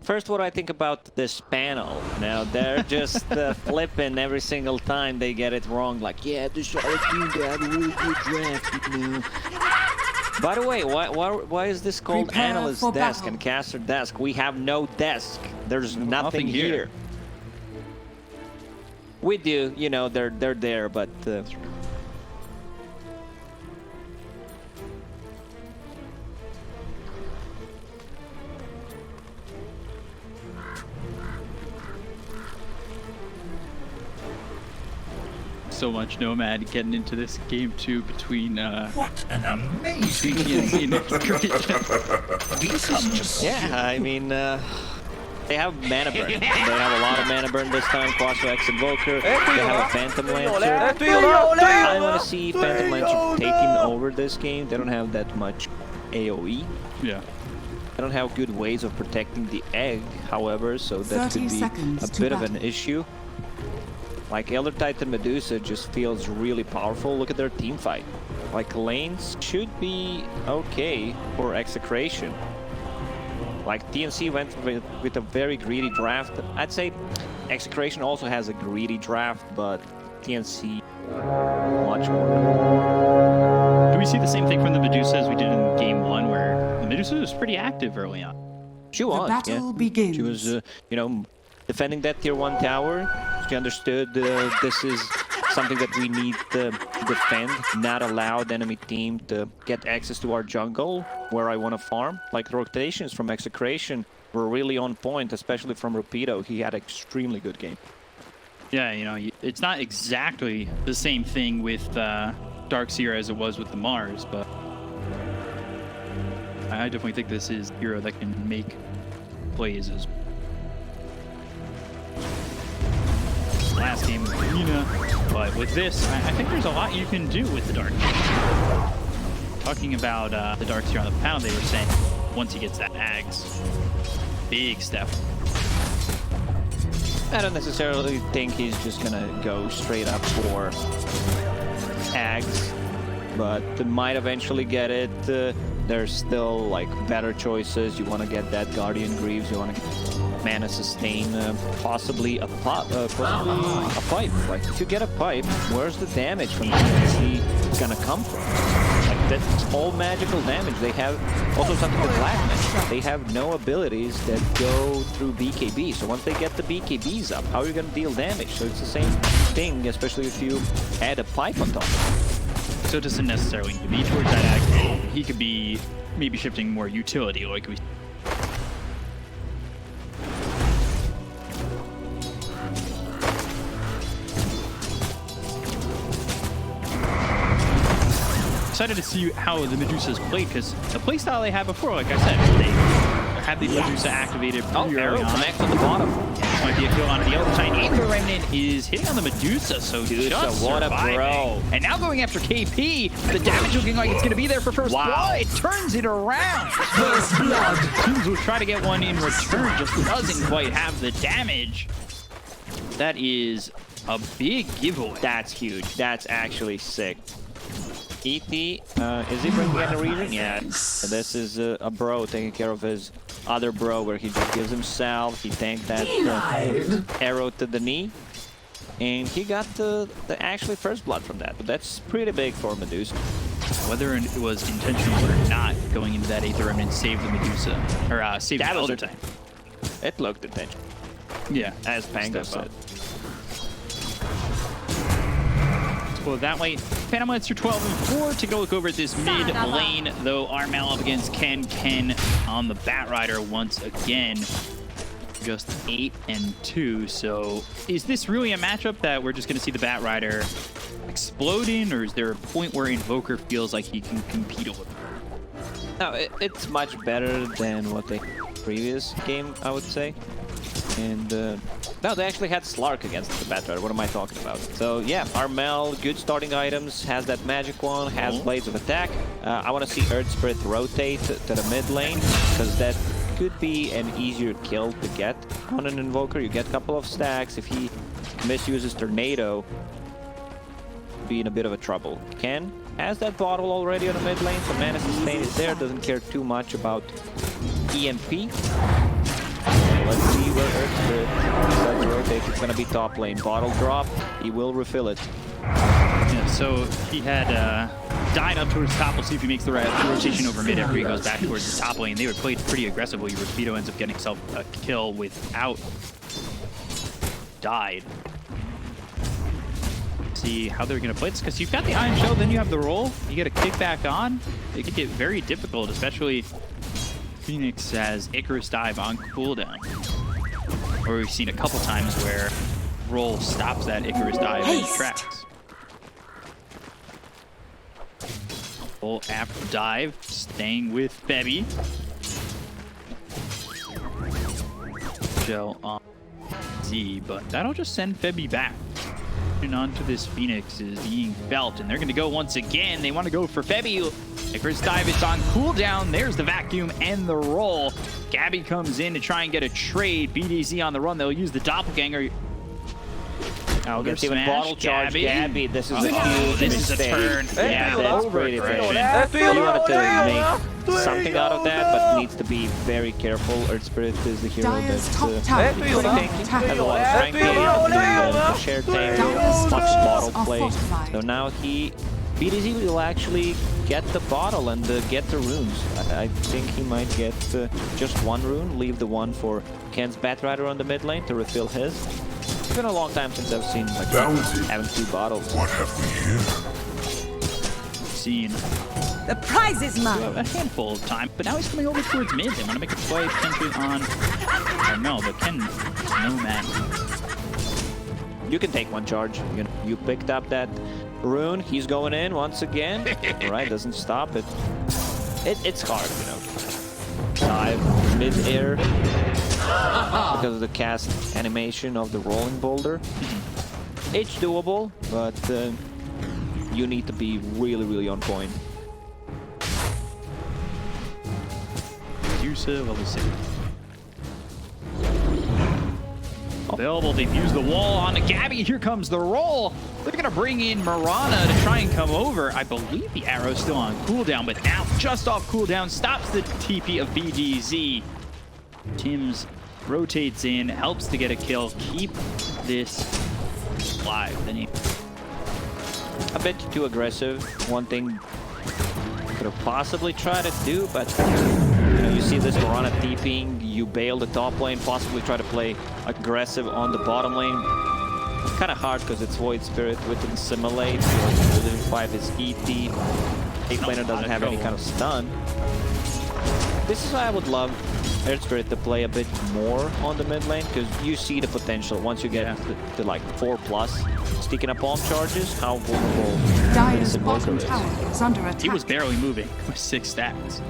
First, what I think about this panel. Now, they're just flipping every single time they get it wrong. Like, yeah, the Charlotte team, they have a really good draft, you know. By the way, why is this called Prepare Analyst for Desk battle. and Caster Desk? We have no desk. There's nothing here. We do, you know, they're there, but... So much Nomad getting into this game too between What an amazing TnC and This is just Yeah, I mean, they have mana burn. They have a lot of mana burn this time. Quattro X Invoker. They have a Phantom Lancer. I want to see Phantom Lancer taking over this game. They don't have that much AoE. yeah. They don't have good ways of protecting the egg, however, so that could 30 be seconds a to bit of an battle. issue. Like, Elder Titan Medusa just feels really powerful. Look at their team fight. Like, lanes should be okay for Execration. Like, TnC went with a very greedy draft. I'd say Execration also has a greedy draft, but TnC much more. Do we see the same thing from the Medusa as we did in game 1, where the Medusa was pretty active early on? She The was, battle yeah. begins. She was, you know, defending that tier 1 tower. She understood this is something that we need to defend, not allow the enemy team to get access to our jungle where I want to farm. Like, the rotations from Execration were really on point, especially from Rapido. He had an extremely good game. Yeah, you know, it's not exactly the same thing with Darkseer as it was with the Mars, but I definitely think this is a hero that can make plays as last game with Arena, but with this, I think there's a lot you can do with the Dark. Talking about the Darkseer on the panel, they were saying once he gets that Ags, big step. I don't necessarily think he's just gonna go straight up for Ags, but they might eventually get it. There's still like better choices. You want to get that Guardian Greaves. You want to get mana sustain, possibly a pipe. Like, if you get a pipe, where's the damage from TnC gonna come from? Like, that's all magical damage. They have also something that Black mentioned. They have no abilities that go through BKB. So once they get the BKBs up, how are you gonna deal damage? So it's the same thing, especially if you add a pipe on top of it. So it doesn't necessarily need to be towards that Ag. He could be maybe shifting more utility, like we. Excited to see how the Medusas played, because the playstyle they had before, like I said, they had the Medusa activated pretty early on. Connect on the bottom. This might be a kill onto the other side. Aether Remnant is hitting on the Medusa, so just what a surviving. bro. And now going after KP, the damage looking like it's going to be there for first blood. It turns it around. First blood. Teams will try to get one in return, just doesn't quite have the damage. That is a big giveaway. That's huge. That's actually sick. ET, is he bringing in a reason? Yeah, this is a bro taking care of his other bro, where he just gives himself. He tanked that arrow to the knee, and he got the actually first blood from that. But that's pretty big for Medusa. Whether it was intentional or not, going into that Aether Remnant saved the Medusa, or saved the Elder Titan. It looked intentional. Yeah, As Pango said. Well, that way, Phantom Lancer 12 and 4 to go look over at this mid lane, though Armel up against Ken on the Batrider once again. Just 8 and 2, so is this really a matchup that we're just going to see the Batrider exploding, or is there a point where Invoker feels like he can compete a little? No, it's much better than what the previous game, I would say. And no, they actually had Slark against the Batrider. What am I talking about? So yeah, Armel, good starting items, has that magic one, has Blades of Attack. I want to see Earth Spirit rotate to the mid lane, because that could be an easier kill to get on an Invoker. You get a couple of stacks. If he misuses Tornado, be in a bit of a trouble. Ken has that bottle already on the mid lane, so mana sustain is there, doesn't care too much about EMP. let's see where Earth Spirit decides to rotate. It's gonna be top lane. Bottle drop, he will refill it. Yeah, so he had died up towards top. We'll see if he makes the rotation over mid after he goes back towards the top lane. They were played pretty aggressively. Rapido ends up getting himself a kill without died. See how they're going to play this, because you've got the Iron Shell, then you have the roll. You get a kick back on. It could get very difficult, especially Phoenix has Icarus Dive on cooldown. Or we've seen a couple times where roll stops that Icarus Dive in its tracks. Full after dive, staying with Febby. Shell on Z, but that'll just send Febby back. And onto this Phoenix is being felt, and they're going to go once again. They want to go for Febby. Icarus Dive, it's on cooldown. There's the vacuum and the roll. Gabby comes in to try and get a trade. BDZ on the run. They'll use the doppelganger. I'll get even bottle charge. Gabby, this is a huge this mistake. is a turn. Yeah, that's pretty efficient. He wanted to make something out of that, but needs to be very careful. Earth Spirit is the hero that's pretty tanky. Has a lot of strength gain, the share tank, much bottle play. So now BDZ will actually get the bottle and get the runes. I think he might get just one rune, leave the one for Ken's Batrider on the mid lane to refill his. It's been a long time since I've seen like having 2 bottles. What have we here? Seen The prize is mine. a handful of time, but now he's coming over towards mid. They want to make a play potentially on. I don't know, but Ken is no man. You can take one charge. You picked up that rune. He's going in once again. All right, doesn't stop it. It's hard, you know. Dive mid-air because of the cast animation of the rolling boulder. It's doable, but you need to be really, really on point. Medusa, level 6. Available, they've used the wall on a Gabby. Here comes the roll. They're gonna bring in Mirana to try and come over. I believe the arrow's still on cooldown, but now just off cooldown stops the TP of BDZ. Tim's rotates in, helps to get a kill, keep this alive. Then he A bit too aggressive. One thing could have possibly tried to do, but you see this Mirana TPing, you bail the top lane, possibly try to play aggressive on the bottom lane. Kind of hard because it's Void Spirit with Assimilate. Living 5 is ET. 8 laner doesn't have any kind of stun. This is why I would love Earth Spirit to play a bit more on the mid lane, because you see the potential once you get to like 4+, sticking up palm charges, how vulnerable this Invoker is. Is under attack. was barely moving with 6 stacks.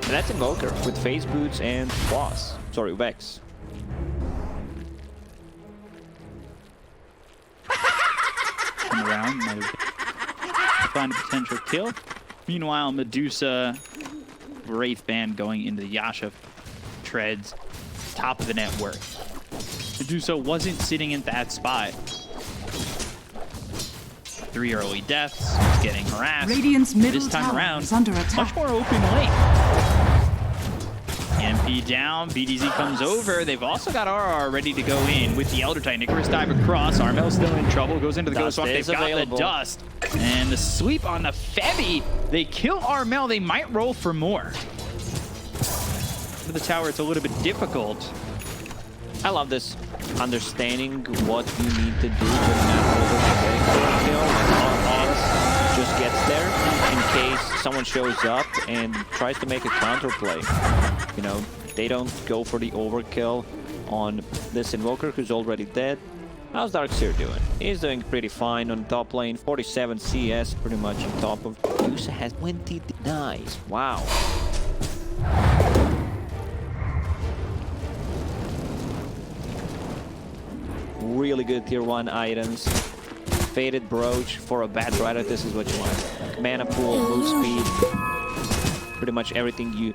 And that's Invoker with Phase Boots and Boss. Sorry, Vex. Come around, might find a potential kill. Meanwhile, Medusa, Wraith Band going into the Yasha treads, top of the net worth. Medusa wasn't sitting in that spot. 3 early deaths, getting harassed. Radiant's middle this time tower around, is under attack. much more open lane. MP down, BDZ comes over. They've also got RR ready to go in with the Elder Titan. Icarus dive across. Armel's still in trouble. Goes into the Ghost Walk. They've got the dust. And the sweep on the Febby. They kill Armel. They might roll for more. For the tower, it's a little bit difficult. I love this understanding what you need to do with that kill. When just gets there in case someone shows up and tries to make a counterplay. You know, they don't go for the overkill on this Invoker who's already dead. How's Darkseer doing? He's doing pretty fine on top lane. 47 CS, pretty much on top of. Medusa has 20 denies. Wow. Really good tier 1 items. Faded Brooch for a Batrider. This is what you want. Mana pool, move speed. Pretty much everything you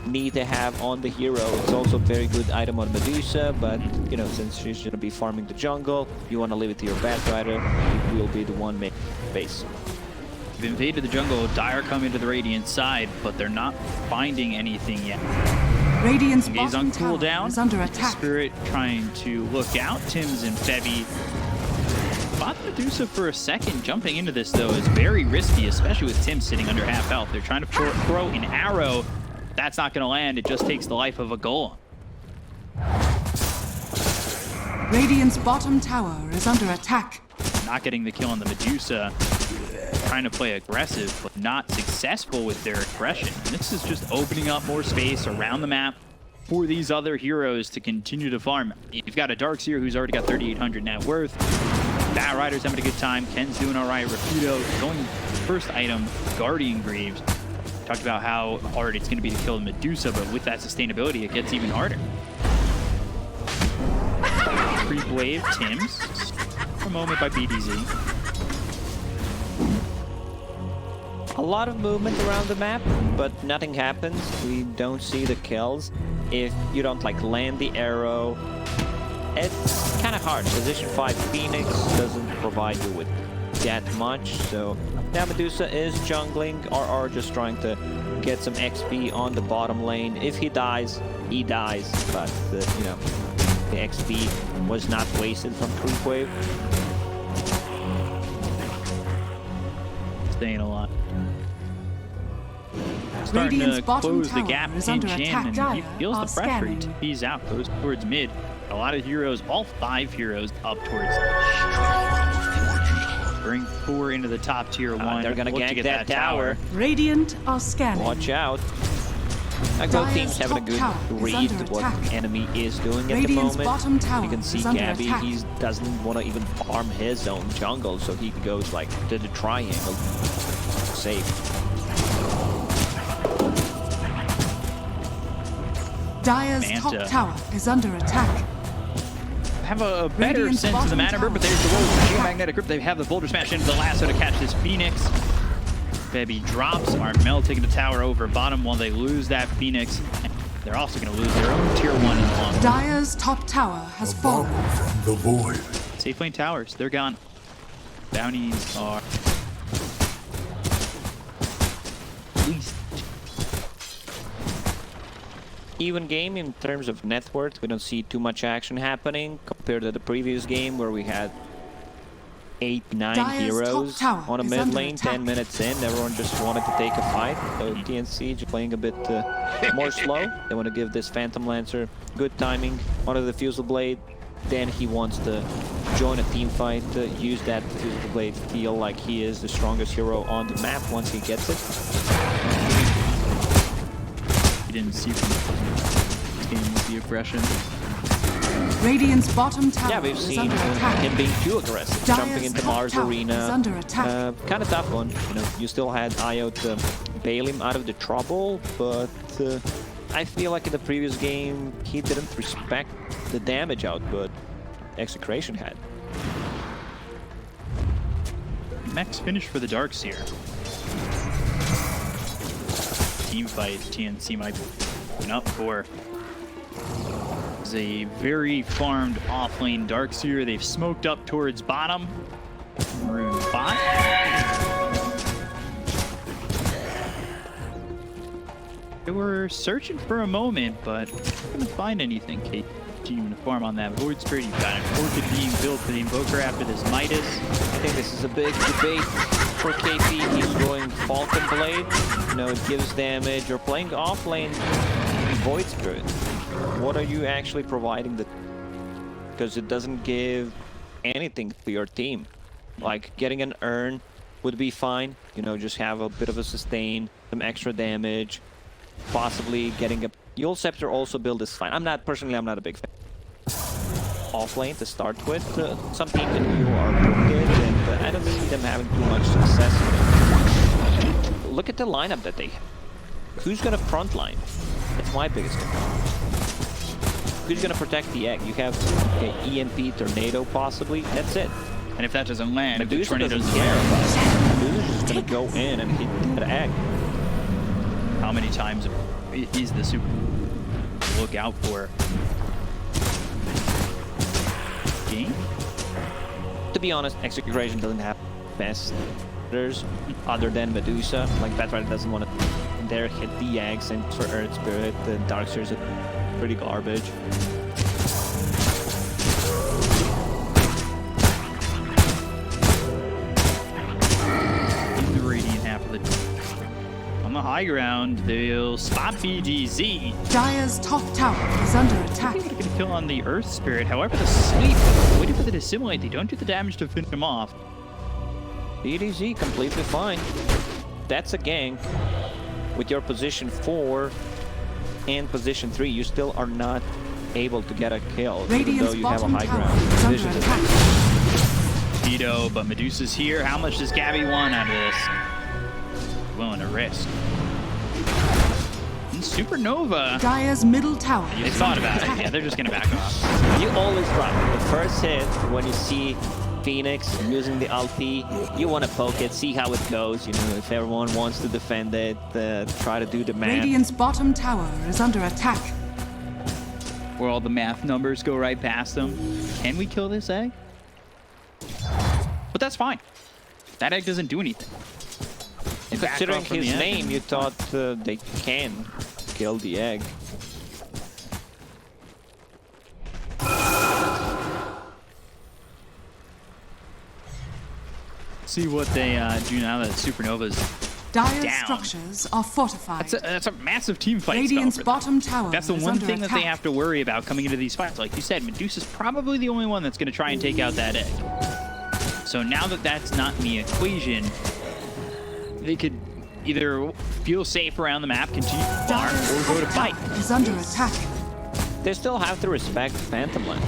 need to have on the hero. It's also a very good item on Medusa, but you know, since she's gonna be farming the jungle, you want to leave it to your Batrider. It will be the one main base. They've invaded the jungle. Dire coming to the Radiant side, but they're not finding anything yet. Radiant's He's on bottom tower cooldown. is under attack. Spirit trying to look out. Tim's and Febby. Bought Medusa for a second. Jumping into this, though, is very risky, especially with Tim sitting under half health. They're trying to throw an arrow. That's not going to land. It just takes the life of a golem. Radiant's bottom tower is under attack. Not getting the kill on the Medusa. Trying to play aggressive, but not successful with their aggression. And this is just opening up more space around the map for these other heroes to continue to farm. You've got a Darkseer who's already got 3,800 net worth. Bat Rider's having a good time. Ken's doing all right. Rapido going first item, Guardian Greaves. Talked about how hard it's going to be to kill the Medusa, but with that sustainability, it gets even harder. Creep wave, Tim's. A moment by BDZ. A lot of movement around the map, but nothing happens. We don't see the kills. If you don't like land the arrow, it's kind of hard. Position 5 Phoenix doesn't provide you with that much. So now Medusa is jungling, RR just trying to get some XP on the bottom lane. If he dies, he dies. But you know, the XP was not wasted from creep wave. Staying a lot. Starting to close the gap in Jin, and he feels the pressure. He's out, goes towards mid. A lot of heroes, all 5 heroes, up towards. Bring 4 into the top tier 1. They're gonna gank that tower. Radiant are scanning. Watch out. Both teams having a good read to what enemy is doing at the moment. You can see Gabby, he doesn't want to even farm his own jungle, so he goes like to the triangle. Safe. Dire's top tower is under attack. Have a better sense of the mana grip, but there's the roll geomagnetic grip. They have the boulder smash into the lasso to catch this Phoenix. Baby drops. Armel taking the tower over bottom while they lose that Phoenix. They're also going to lose their own tier 1 in the long run. Dire's top tower has fallen. From the void. Safe lane towers, they're gone. Bounties are least. Even game in terms of net worth. We don't see too much action happening compared to the previous game where we had 8-9 heroes on a mid lane. 10 minutes in, everyone just wanted to take a fight. So TnC just playing a bit more slow. They want to give this Phantom Lancer good timing onto the Fusel Blade. Then he wants to join a team fight, use that Fusel Blade, feel like he is the strongest hero on the map once he gets it. You didn't see from this game with the aggression. Radiant's bottom tower we've is seen under attack. him being too aggressive, jumping into Mars Arena. Kind of tough one. You know, you still had Io to bail him out of the trouble, but I feel like in the previous game he didn't respect the damage output Execration had. Max finish for the Darkseer. Team fight TnC might be up for. Is a very farmed off-lane Darkseer. They've smoked up towards bottom. Maroon 5. They were searching for a moment, but couldn't find anything. Continuing to farm on that Void Spirit. You've got an Orchid being built for the Invoker after this Midas. I think this is a big debate for KP. He's going Falcon Blade. You know, it gives damage. You're playing off lane Void Spirit. What are you actually providing? Because it doesn't give anything to your team. Like getting an urn would be fine. You know, just have a bit of a sustain, some extra damage. Possibly getting a Yule Scepter also build is fine. I'm not a big fan. Off lane to start with. Some teams in Rio are pretty good, and I don't see them having too much success with it. Look at the lineup that they have. Who's gonna frontline? That's my biggest concern. Who's gonna protect the egg? You have EMP, Tornado possibly. That's it. And if that doesn't land, Medusa doesn't care about it. Medusa's just gonna go in and hit that egg. How many times is the super look out for? Game? To be honest, Execration doesn't have best others other than Medusa. Like Batrider doesn't want to dare hit the eggs, and for Earth Spirit, the Darkseer's pretty garbage. In the Radiant half of the on the high ground, they'll spot BGZ. Dire's top tower is under attack. They get a kill on the Earth Spirit. However, the sleep, waiting for the dissimulate, they don't do the damage to finish him off. BDZ completely fine. That's a gank. With your position 4 and position 3, you still are not able to get a kill, even though Radiant's you have a bottom high tower ground is under position. attack. Tito, but Medusa's here. How much does Gabby want out of this? Willing to risk. And Supernova. Dire's middle tower They is thought under about it. attack. Yeah, they're just gonna back off. You always run. The first hit, when you see Phoenix using the ulti, you want to poke it, see how it goes. You know, if everyone wants to defend it, try to do the math. Radiant's bottom tower is under attack. Where all the math numbers go right past them. Can we kill this egg? But that's fine. That egg doesn't do anything. They back Considering off from his the egg. name, you thought they can kill the egg. See what they do now that Supernova's Dire's down. structures are fortified. That's a massive team fight. Radiant's spell for them. bottom tower That's the is one under thing that they attack. have to worry about coming into these fights. Like you said, Medusa's probably the only one that's going to try and take out that egg. So now that that's not in the equation, they could either feel safe around the map, continue to farm, Dire's or go to top fight. tower is under attack. They still have to respect Phantom Lens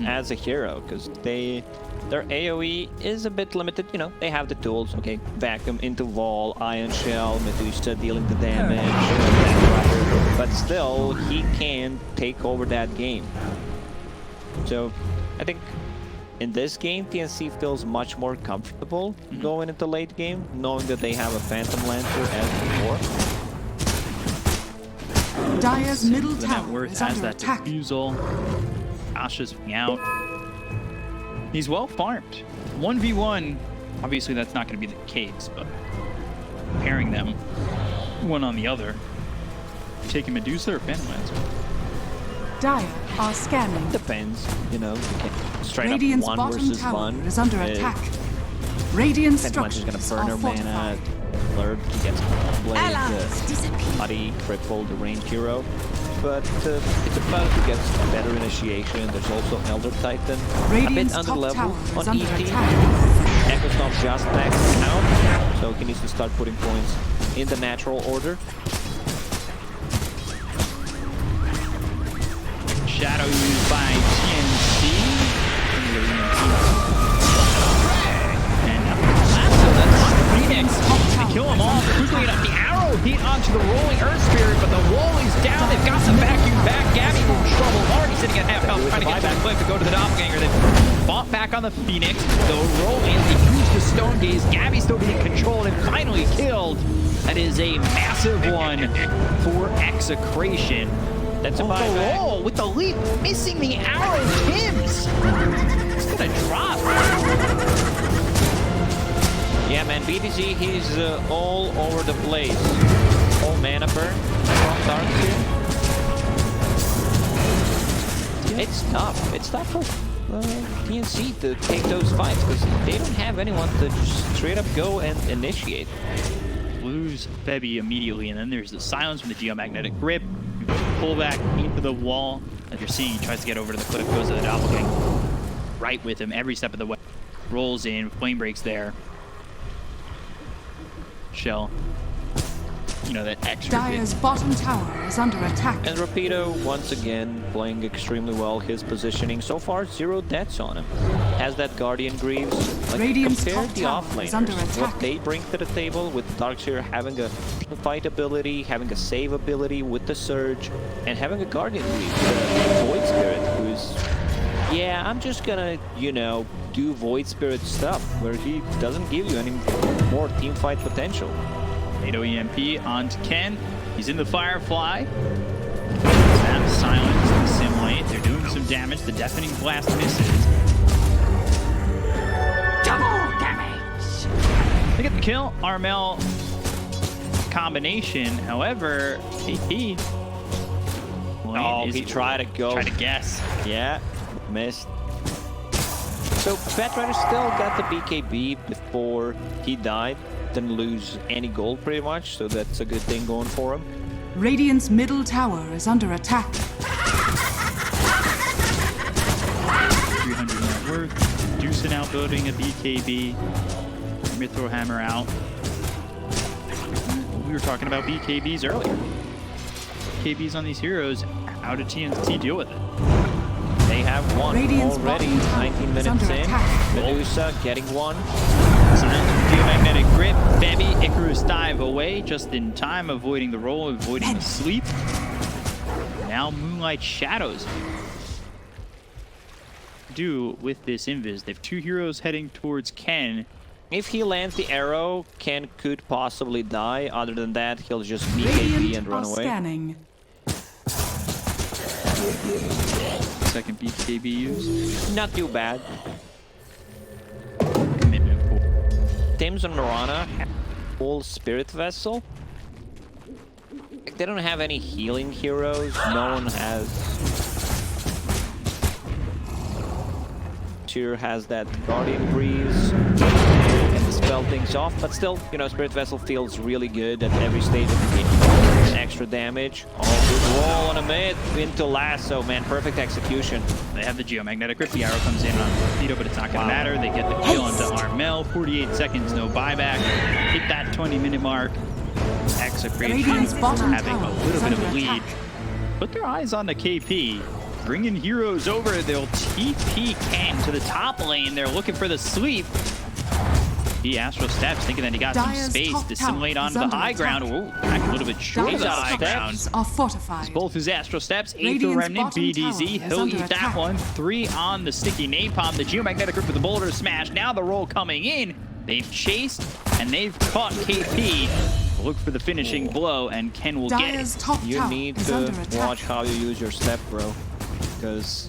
as a hero, because their AoE is a bit limited. You know, they have the tools. Okay, vacuum into wall, Ion Shell, Medusa dealing the damage, Batrider, but still he can take over that game. So I think in this game, TnC feels much more comfortable going into late game, knowing that they have a Phantom Lancer as before. Dire's middle The net tower worth is has under that attack. defusal. Asha's out. He's well farmed. 1v1, obviously that's not going to be the case, but pairing them one on the other, taking Medusa or Phantom Lancer. Dire are scanning. Depends, you know, straight Radiant's up one bottom versus tower one. is under attack. Radiant Phantom Lancer's structures gonna burn are her mana. fortified. Blurred, he gets Blade, Allies disappear. Buddy, cripple, the ranged hero. But it's about to get better initiation. There's also Elder Titan. Radiant's a bit top under level tower is on under ET. attack. Echo's not just maxed out, so he needs to start putting points in the natural order. Shadow used by TnC. And Lasso, that's on Phoenix. They kill him off quickly enough. The arrow hit onto the rolling Earth Spirit, but the wall is down. They've got the vacuum back. Gabby in trouble. Already sitting at half health, trying to get back quick to go to the doppelganger. They fought back on the Phoenix. They'll roll in. They use the Stone Gaze. Gabby still being controlled and finally killed. That is a massive one for Execration. That's a The buyback. roll with the leap, missing the arrow. Tim's. It's gonna drop. Yeah, man, BDC, he's all over the place. All mana burn from Darkseer. It's tough. It's tough for TnC to take those fights because they don't have anyone to just straight up go and initiate. Lose Febby immediately, and then there's the silence from the geomagnetic grip. Pull back into the wall. As you're seeing, he tries to get over to the cliff, goes to the doppelganger. Right with him every step of the way. Rolls in, flame breaks there. Shell. You know, that extra Dire's bottom tower is under attack. And Rapido, once again, playing extremely well his positioning. So far, 0 deaths on him. Has that Guardian Greaves. Like, Radiant's compare top the tower is under offlaners. attack. What they bring to the table with Darkseer having a fight ability, having a save ability with the Surge, and having a Guardian Greaves. Void Spirit, who's... Yeah, I'm just gonna, you know, do Void Spirit stuff, where he doesn't give you any more team fight potential. NATO EMP onto Ken. He's in the Firefly. Snap, silence, and simulate. They're doing some damage. The deafening blast misses. Double damage. They get the kill. Armel combination. However, KP. Oh, he tried to go. Try to guess. Yeah, missed. So Batrider still got the BKB before he died. Didn't lose any gold pretty much, so that's a good thing going for him. Radiant's middle tower is under attack. 300 net worth. Medusa now building a BKB. Mithril Hammer out. We were talking about BKBs earlier. BKBs on these heroes. How did TnC deal with it? They have one Radiant's already. bottom tower 19 is minutes under in. attack. Medusa getting one. So now the Geomagnetic Grip. Febby, Icarus dive away just in time, avoiding the roll, avoiding the sleep. Now Moonlight Shadows. Do with this invis. They have 2 heroes heading towards Ken. If he lands the arrow, Ken could possibly die. Other than that, he'll just BKB Radiant and run are away. scanning. Second BKB used. Not too bad. Commitment for Tim's and Mirana have full Spirit Vessel. Like, they don't have any healing heroes. No one has. Tyr has that Guardian Breeze and dispel things off, but still, you know, Spirit Vessel feels really good at every stage of the game. Extra damage. Oh, good roll on a mid into lasso, man. Perfect execution. They have the Geomagnetic Grip. The arrow comes in on Torpedo, but it's not going to matter. They get the kill onto Armel. 48 seconds, no buyback. Hit that 20-minute mark. XctN Radiant's bottom having a tower little is bit of a under lead. attack. Put their eyes on the KP. Bringing heroes over. They'll TP Ken to the top lane. They're looking for the sleep. He Astral Steps, thinking that he got some Dire's space top to tower simulate is onto the under high attack. ground. Ooh, back a little bit short of Dire's the high ground. steps are fortified. Both his Astral Steps, Aether Radiant's Remnant, bottom BDZ, tower is he'll under eat that attack. one. 3 on the sticky napalm, the Geomagnetic Grip with the Boulder Smash. Now the roll coming in. They've chased and they've caught KP. Look for the finishing blow and Ken will Dire's get it. top You tower need is to under attack. watch how you use your step, bro. Because,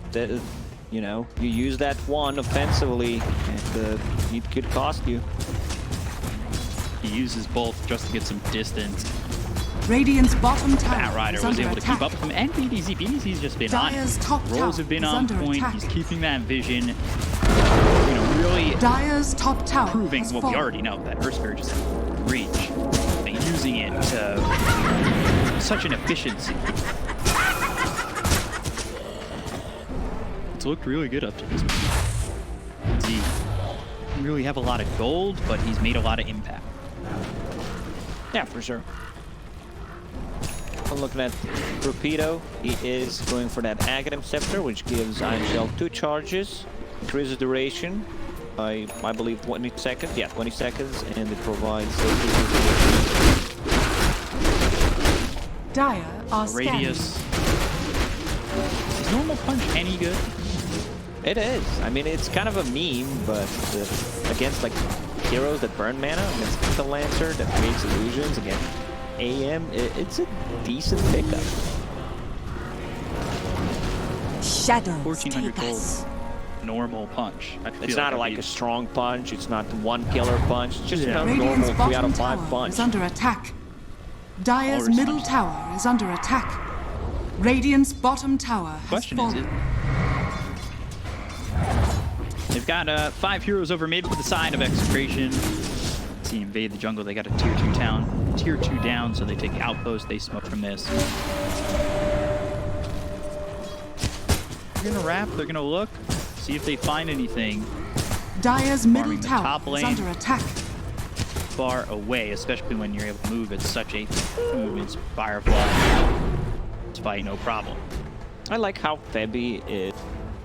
you know, you use that one offensively, and it could cost you. He uses both just to get some distance. Radiant's bottom tower Batrider is was under able to attack. keep up with him, and BDZ. BDZ's just been on. Dire's top Rolls tower have been is on under point. attack. He's keeping that vision. You know, really Dire's top tower proving has what we fallen. already know, that Earth Spirit just reach and using it to such an efficiency. It's looked really good up to this point. He doesn't really have a lot of gold, but he's made a lot of impact. Yeah, for sure. I'm looking at Torpedo. He is going for that Aghanim Scepter, which gives Iron Shell 2 charges, increases duration by, I believe, 20 seconds. Yeah, 20 seconds, and it provides Dire are scanning. Radius. Is normal punch any good? It is. I mean, it's kind of a meme, but against like heroes that burn mana, against the Lancer that creates illusions, against AM, it's a decent pickup. Shadows 1400 take gold. us. Normal punch. I feel It's not I'd like be- a strong punch. It's not one killer punch. It's just Yeah. a Radiant's normal 3 out bottom of 5 tower punch. is under attack. Dire's Walrus middle punch. tower is under attack. Radiant's bottom tower has Question is fallen. it? They've got 5 heroes over mid with the side of Execration. See, invade the jungle. They got a tier 2 town, tier 2 down, so they take the outpost. They smoke from this. They're gonna wrap. They're gonna look, see if they find anything Dire's middle Farming the tower top is lane. under attack. far away, especially when you're able to move at such a movement. Firefly. It's fight no problem. I like how Febby is.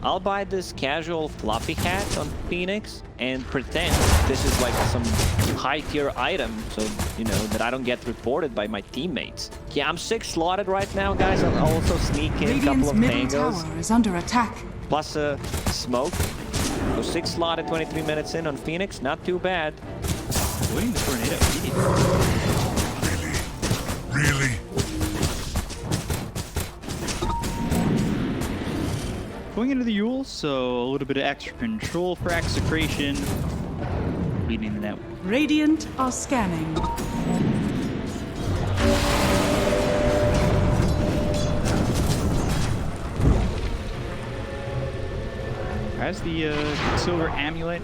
I'll buy this casual fluffy hat on Phoenix and pretend this is like some high tier item, so you know that I don't get reported by my teammates. Yeah, I'm 6 slotted right now, guys. I'll also sneak in a couple Radiant's of middle tangos tower is under attack. plus a smoke. So 6 slotted, 23 minutes in on Phoenix, not too bad. Avoiding the tornado. Really? Going into the Yule, so a little bit of extra control for Execration. Leading the net Radiant are scanning. As the silver amulet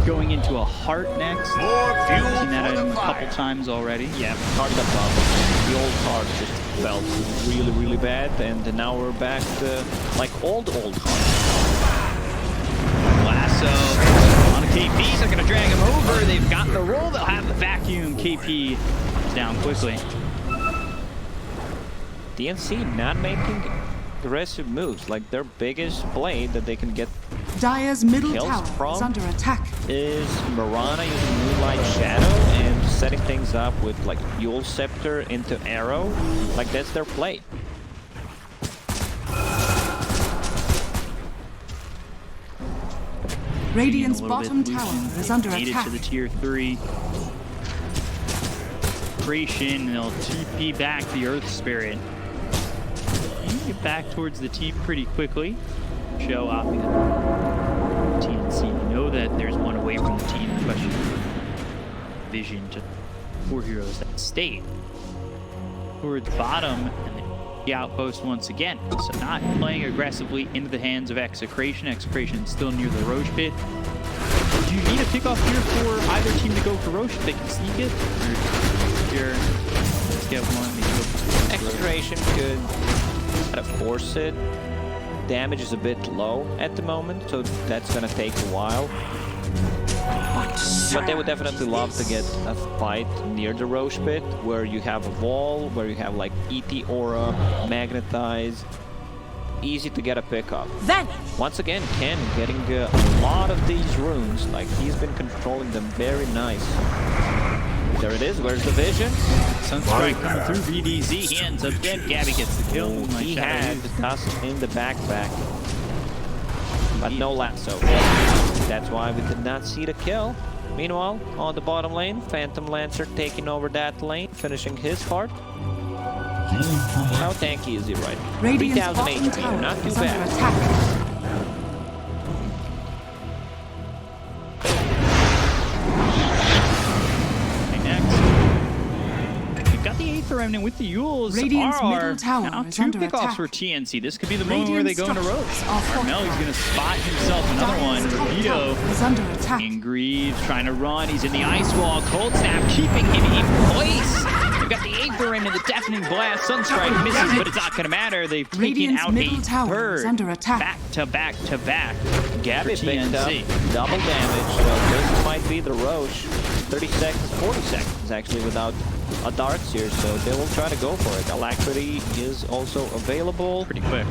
going into a heart next. More fuel Seen that for the item a fire. couple times already. Yeah, card above. The old card just felt really, really bad, and now we're back to like old cards. Lasso on a KP. They're going to drag him over. They've got the roll. They'll have the vacuum. KP down quickly. TnC not making aggressive moves. Like their biggest play that they can get Dire's middle Kills tower from- is under attack. is Mirana using Moonlight Shadow and setting things up with like Yowe Scepter into Arrow. Like that's their play. Radiant's A little bottom bit tower loosened. is under Made it attack. to the tier 3. Creation, they'll TP back the Earth Spirit. And get back towards the team pretty quickly. Show off the TnC. You know that there's one away from the team. Question vision to 4 heroes that stayed towards bottom and the outpost once again. So not playing aggressively into the hands of Execration. Execration still near the Roche pit. Do you need a pickoff here for either team to go for Roche if they can sneak it? Or here, let's get one. Execration could try to force it. Damage is a bit low at the moment, so that's gonna take a while. But they would definitely love to get a fight near the Roche pit, where you have a wall, where you have like ET Aura, Magnetize. Easy to get a pickup. Vanish. Once again, Ken getting a lot of these runes. Like he's been controlling them very nice. There it is. Where's the vision? Sunstrike coming through BDZ. He ends up dead. Gabby gets the kill. Oh, Moonlight he Shadow had used. the dust in the backpack, but no lasso. That's why we did not see the kill. Meanwhile, on the bottom lane, Phantom Lancer taking over that lane, finishing his part. How tanky is he right now? Radiant's 3000 bottom HP, tower not too is under bad. attack. Okay, next. We've got the Aether Remnant with the Yules. Radiant's RR. middle tower Now is 2 under pickoffs attack. for TnC. This could be the moment where they Radiant go into Roche. structures are Armel, he's fortified. going to spot himself another one. Dire's top Rapido. tower is under attack. Ingreaves trying to run. He's in the ice wall. Cold Snap keeping him in place. They've got the Aether Remnant, the Deafening Blast. Sunstrike misses, but it's not going to matter. They've taken Radiant's out middle a tower third. is under attack. Back to back to back. Gabby for picked up TnC. double damage, so this might be the Roche. 30 seconds, 40 seconds actually without a Darkseer, so they will try to go for it. Alacrity is also available. Pretty quick.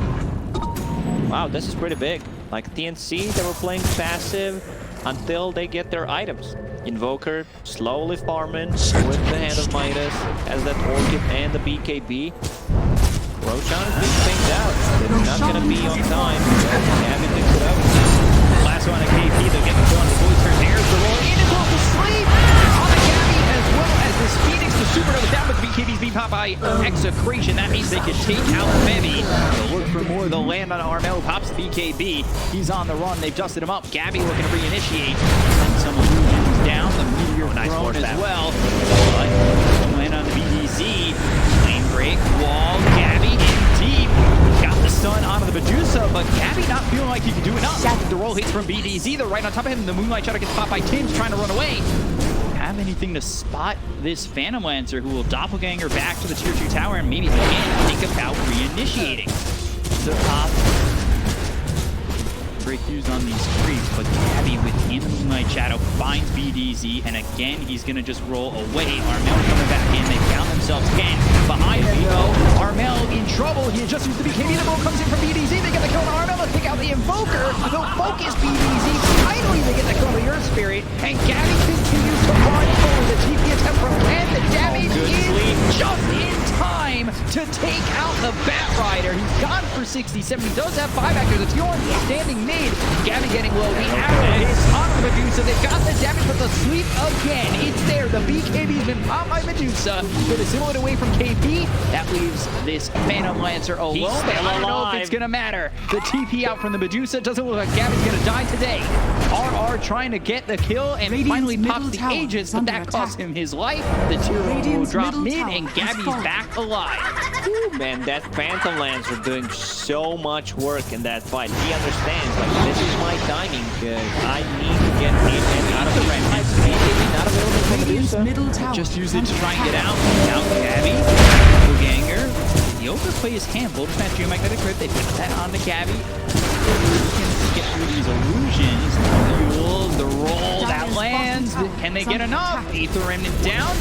Wow, this is pretty big. Like TnC, they were playing passive until they get their items. Invoker slowly farming with the Hand of Midas, has that Orchid and the BKB. Roshan is being pinged out. They're not going to be on time. Gabby picks it up. Lasso on a KP, they'll get the kill on the voice turn. There's the roll. In is off to sleep on the Gabby, as well as this Phoenix. The Supernova down, but the BKB's being popped by Execration. That means they can take out Bevy. They'll look for more. They'll land on Armel. Pops the BKB. He's on the run. They've dusted him up. Gabby looking to reinitiate. And some illusions down. The Meteor nice thrown force as that. well. But they'll land on the BDZ. Lane break. Wall. Gabby in deep. Got the stun onto the Medusa, but Gabby not feeling like he can do enough. The roll hits from BDZ. They're right on top of him. The Moonlight Shadow gets popped by Tim's trying to run away. Have anything to spot this Phantom Lancer who will doppelganger back to the tier 2 tower and maybe again think about reinitiating. The top breakthroughs on these creeps, but Gabby within the Moonlight Shadow finds BDZ, and again he's gonna just roll away. Armel coming back in. They found themselves again behind him though. Armel in trouble. He just used the BKB. The roll comes in from BDZ. They get the kill on Armel. Let's pick out the Invoker. They'll focus BDZ. Finally they get the kill on the Earth Spirit, and Gabby continues to run forward. The TP attempt from Ken. The damage is just in time to take out the Batrider. He's gone for 67. He does have 5 actors. It's Yorn standing mid. Gabby getting low. The arrow hits on Medusa. They've got the damage, but the sweep again. It's there. The BKB's been popped by Medusa. Gonna symbol it away from KP. That leaves this Phantom Lancer alone. But I don't know if it's gonna matter. The TP out from the Medusa. Doesn't look like Gabby's gonna die today. RR trying to get the kill and Radiant's finally pops middle the tower Aegis, is but under that attack. cost him his life. The tier 1 will Radiant's drop middle mid tower and has Gabby's fallen. back alive. Ooh, man, that Phantom Lancer doing so much work in that fight. He understands, like, this is my timing. I need to get in and out of the red. Not available for Radiant's Medusa. middle tower Just use is it under to try and get attack. out. Now Gabby, Ganger. The overplay is handled. Match Geomagnetic Grip. They put that on to Gabby. Looking to get through these illusions. Fuel, the roll that lands. Can they get enough? Aether Remnant down.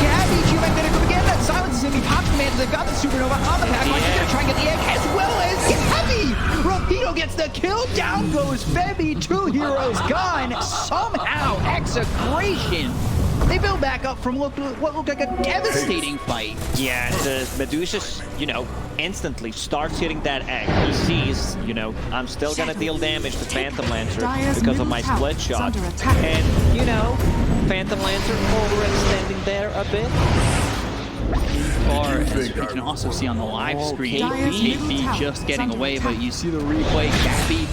Gabby, Geomagnetic Grip again. That silence is going to be popped from They've got the Supernova on the pack. They're going to try and get the egg as well as Heavy. Rapido gets the kill. Down goes Febby. 2 heroes gone. Somehow, Execration. They build back up from what looked like a devastating fight. Yeah, the Medusa, instantly starts hitting that egg. He sees, I'm still gonna deal damage to Phantom Lancer Dyer's because of middle my tower split is shot. under attack. And, Phantom Lancer overextending there a bit. Far as we can also see on the live screen, Dyer's middle KP tower just is getting under away, attack. but you see the replay. Gabby,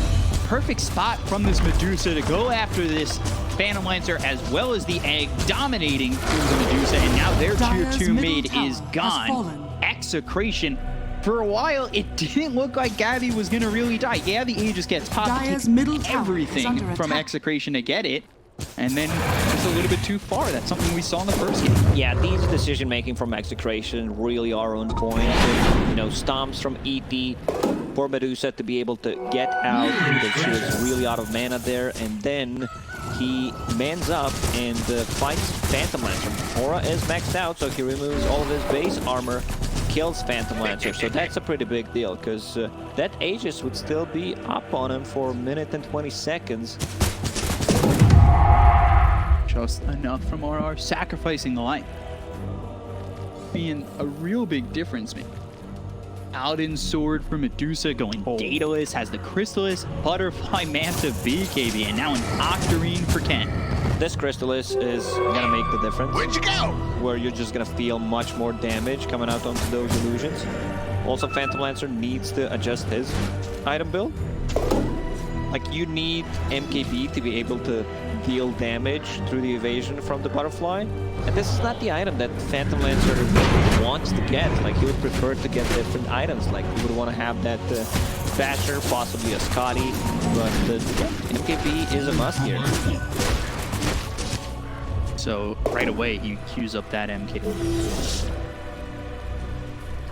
perfect spot from this Medusa to go after this Phantom Lancer as well as the egg, dominating through the Medusa, and now their tier Dyer's 2 middle mid tower is has gone. fallen. Execration. For a while, it didn't look like Gabby was going to really die. Yeah, the Aegis gets popped. Dyer's It middle takes tower is everything under from attack. Execration to get it, and then just a little bit too far. That's something we saw in the first game. Yeah, these decision making from Execration really are on point. Stomps from ET for Medusa to be able to get out because she was really out of mana there, and then he mans up and fights Phantom Lancer. Aura is maxed out, so he removes all of his base armor, kills Phantom Lancer. So that's a pretty big deal, because that Aegis would still be up on him for a minute and 20 seconds. Just enough from RR, sacrificing the life. Being a real big difference maker. Paladin Sword for Medusa going Daedalus, has the Crystallis, Butterfly Manta BKB, and now an Octarine for Ken. This Crystallis is gonna make the difference. Where'd you go? Where you're just gonna feel much more damage coming out onto those illusions. Also, Phantom Lancer needs to adjust his item build. Like, you need MKB to be able to deal damage through the evasion from the Butterfly. And this is not the item that Phantom Lancer wants to get. Like, he would prefer to get different items. Like, he would want to have that Basher, possibly a Scotty. But MKB is a must here. So right away he queues up that MK.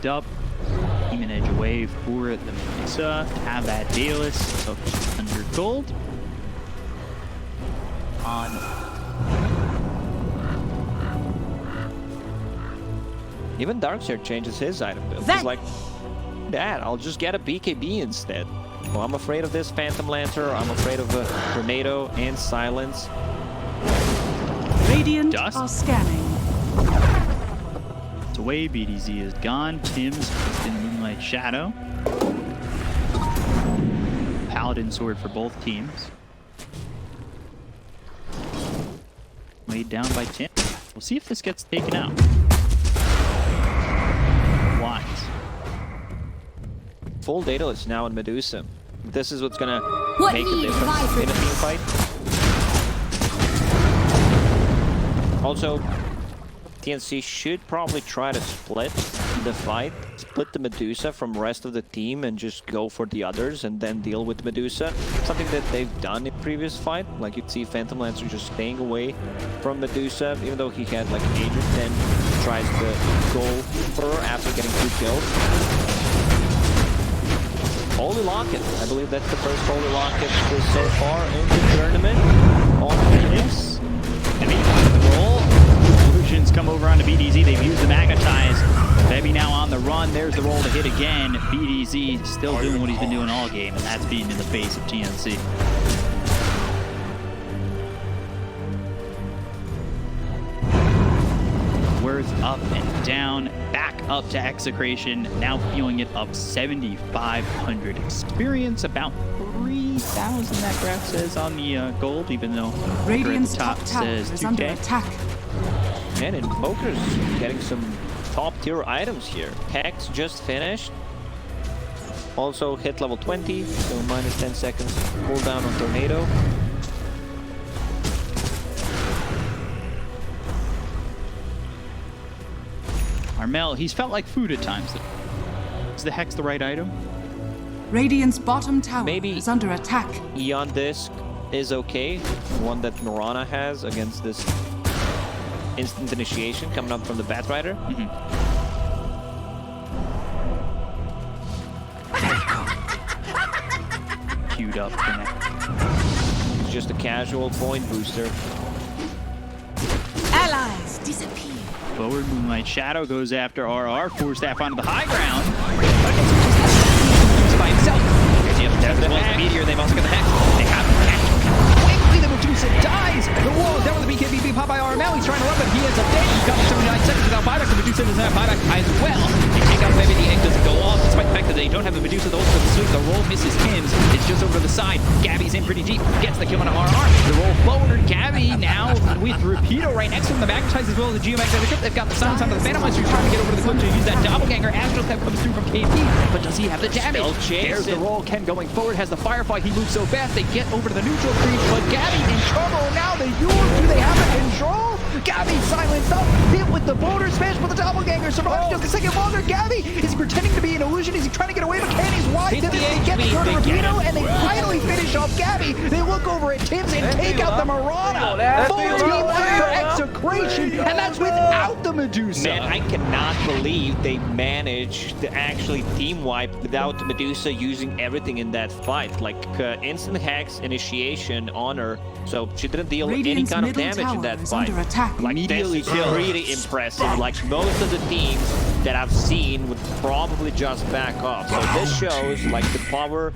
Up, Demon Edge away for the Medusa to have that Daedalus, so 100 gold. On Even Darkseer changes his item build. He's like, Dad, I'll just get a BKB instead. Well, I'm afraid of this Phantom Lancer. I'm afraid of Tornado and Silence. Radiant Dust? are scanning. it's away, BDZ is gone. Tim's in Moonlight Shadow. Paladin Sword for both teams. Laid down by Tim. We'll see if this gets taken out. Wise. Full Daedalus now in Medusa. This is what's gonna What make a need difference life in a team fight. Also, TnC should probably try to split the fight, split the Medusa from rest of the team and just go for the others and then deal with Medusa. Something that they've done in previous fight. Like, you'd see Phantom Lancer just staying away from Medusa, even though he had like Aegis, then tries to go for her after getting 2 kills. Holy Locket. I believe that's the first Holy Locket so far in the tournament. On this. Roll. Illusions come over onto BDZ. They've used the Magnetize. Febby now on the run. There's the roll to hit again. BDZ still doing what he's been doing all game, and that's being in the face of TnC. Worth up and down, back up to Execration, now feeling it up 7,500 experience, about 3,000 that graph says on the gold, even though Radiant's at the top top tower says is under 2K. attack. And Invoker's getting some top tier items here. Hex just finished. Also hit level 20, so minus 10 seconds cooldown on Tornado. Armel, he's felt like food at times. Is the Hex the right item? Radiant's bottom tower Maybe is under attack. Eon Disc is okay. One that Mirana has against this instant initiation coming up from the Batrider. Queued up for now. It's just a casual point booster. Allies disappear. Forward Moonlight Shadow goes after RR, Force Staff onto the high ground. By himself. There's the Meteor, they've also got the Hex. They have the Hex. Quickly, the Medusa dies. The wall is down with the BKB pop by RML. He's trying to run, but he ends up dead. He's got 79 seconds without buyback. The Medusa doesn't have buyback as well. They take out maybe the egg doesn't go off, despite the fact that they don't have the Medusa. The ult for the sweep. The roll misses Tim's. It's just over the side. Gabby's in pretty deep. Gets the kill on RR. The roll forward. Gabby now with Rapido right next to him. The back ties as well as the Geomax. They've got the silence onto the Phantom Monster. He's trying to get over to the clip to use that doppelganger. Astral Step comes through from KP, but does he have the damage? There's the roll. Ken going forward has the Firefly. He moves so fast. They get over to the neutral creep, but Gabby in trouble. Now the Yowe. Do they have the control? Gabby silenced up. Hit with the boulder smash, but the doppelganger survives. Took a second longer. Gabby, is he pretending to be an illusion? Is he trying to get away? But Kenny's wide. They get the third Rapido, and they finally finish off Gabby. They look over at Tim's and take out the Mirana. Full team for Execration, and that's without the Medusa. Man, I cannot believe they managed to actually team wipe without the Medusa using everything in that fight. Like instant Hex, initiation on her, so she didn't deal any kind of damage in that fight. Like Immediately this is really impressive. Like most of the teams that I've seen would probably just back off. So this shows like the power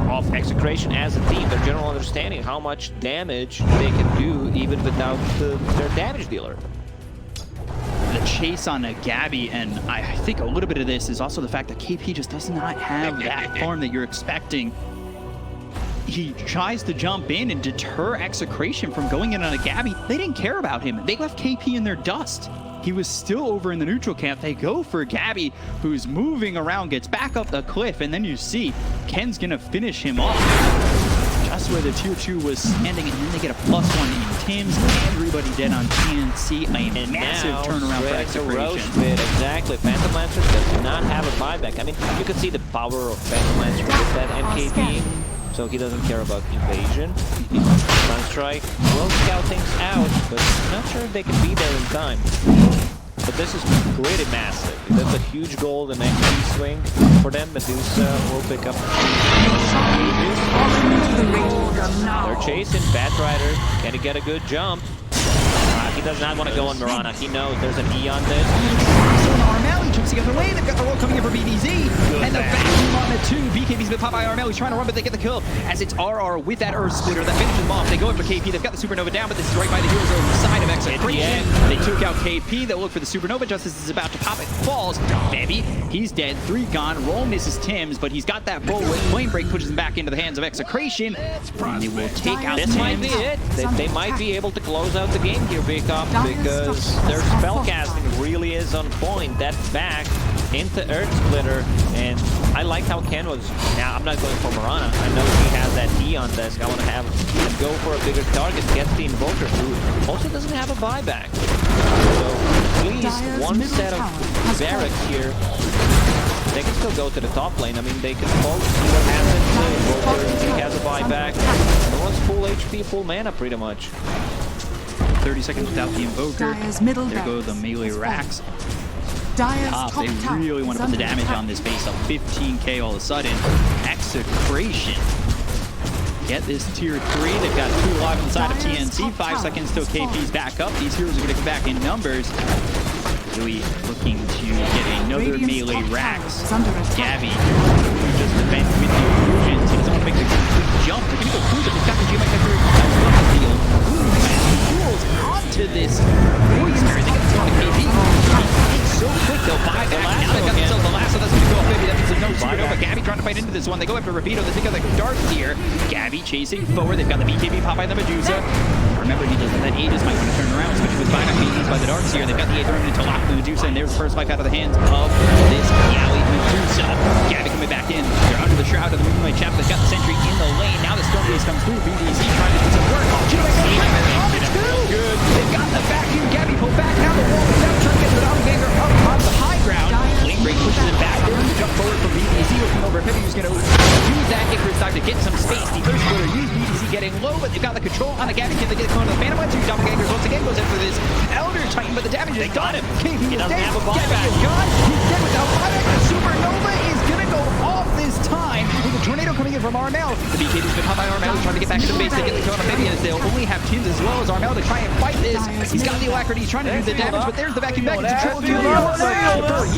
of Execration as a team, their general understanding how much damage they can do even without their damage dealer. The chase on a Gabby, and I think a little bit of this is also the fact that KP just does not have that farm that you're expecting. He tries to jump in and deter Execration from going in on a Gabby. They didn't care about him. They left KP in their dust. He was still over in the neutral camp. They go for Gabby, who's moving around, gets back up the cliff, and then you see Ken's gonna finish him off. Just where the tier 2 was standing, and then they get a +1 in Tim's. Everybody dead on TnC. A massive turnaround for Execration. Exactly. Phantom Lancer does not have a buyback. I mean, you can see the power of Phantom Lancer with that MKB. So he doesn't care about invasion. Sunstrike will scout things out, but not sure if they can be there in time. But this is pretty massive. That's a huge gold and XP swing for them. Medusa will pick up they're chasing Batrider. Can he get a good jump? He does not want to go on Mirana. He knows there's an Eon this. So Armel, he jumps together away. They've got the roll coming in for BDZ. And the vacuum on the 2. BKB's been popped by Armel. He's trying to run, but they get the kill. As it's RR with that Earth Splitter that finishes them off. They go in for KP. They've got the Supernova down, but this is right by the heroes over the side of Execration. They took out KP. They'll look for the Supernova just as it's about to pop. It falls. Baby, he's dead. 3 gone. Roll misses Tim's, but he's got that roll with Flame Break pushes him back into the hands of Execration. And they will take out This might be it. They might be able to close out the game here, Big Up, because their spellcasting really is on point. That back into Earth Splitter, and I like how Ken was. Now I'm not going for Mirana. I know he has that Eon desk. I want to have him go for a bigger target, get the Invoker through. Also doesn't have a buyback, so at least one set of barracks here. They can still go to the top lane. I mean, they can both see what happens. Invoker, he has a buyback. No one's full HP, full mana, pretty much. 30 seconds without the Invoker. There go the melee racks. They really want to put the damage on this base up. 15k all of a sudden. Execration. Get this tier 3. They've got 2 alive inside of TnC. 5 seconds till KP's back up. These heroes are going to come back in numbers. Really looking to get another melee racks. Gabby, who just defends with the illusions. He doesn't want to make the complete jump. They're going to go through, but they've got the Geomax on the field. Ooh, man, onto this Oyster. They get the the KP. It's so quick, they'll buy back. Now they've got themselves the last, so that's going to go off. Maybe that means there's no Supernova. Gabby trying to fight into this one. They go after Rapido. They pick up the darts here. Gabby chasing forward. They've got the BKB pop by the Medusa. Remember, he doesn't have that Aegis might want to turn around, especially with 5 beaten by the darts here. They've got the 8th remnant to lock the Medusa, and there's the first fight out of the hands of this Yowe Medusa. Gabby coming back in. They're under the shroud of the Moonlight Chapel. They've got the sentry in the lane. Now the Stormbase comes through. BDC trying to do some work. Good. They've got the vacuum. Gabby pulled back. Now the wall is out. Trying to get the Doppelganger up on the high ground. Flame Break pushes it back. There's the jump forward from BDC looking over. Maybe he's going to use that Icarus dive to get some space. The Earth Splitter use BDC getting low, but they've got the control on the Gabby. Can they get it going to the Phantom Wedge? Two Doppelgangers once again goes in for this Elder Titan, but the damage is done. KP is dead. Gabby is gone. He's dead without buyback. The Supernova is going to go off this time with a tornado coming in from Armel. The BKB's been caught by Armel. He's trying to get back to the base to get the kill on Amphibians. They'll only have Tins as well as Armel to try and fight this. He's got the alacrity. He's trying to do the damage, but there's the vacuum back into control.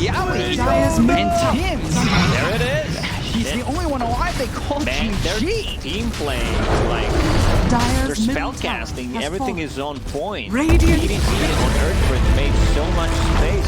Yowe and Tins. There it is. He's the only one alive. They call GG. Team playing, like, they're Dire's middle spellcasting. tower has Everything fallen. is on point. Radiant DPC on Earthbridge made so much space.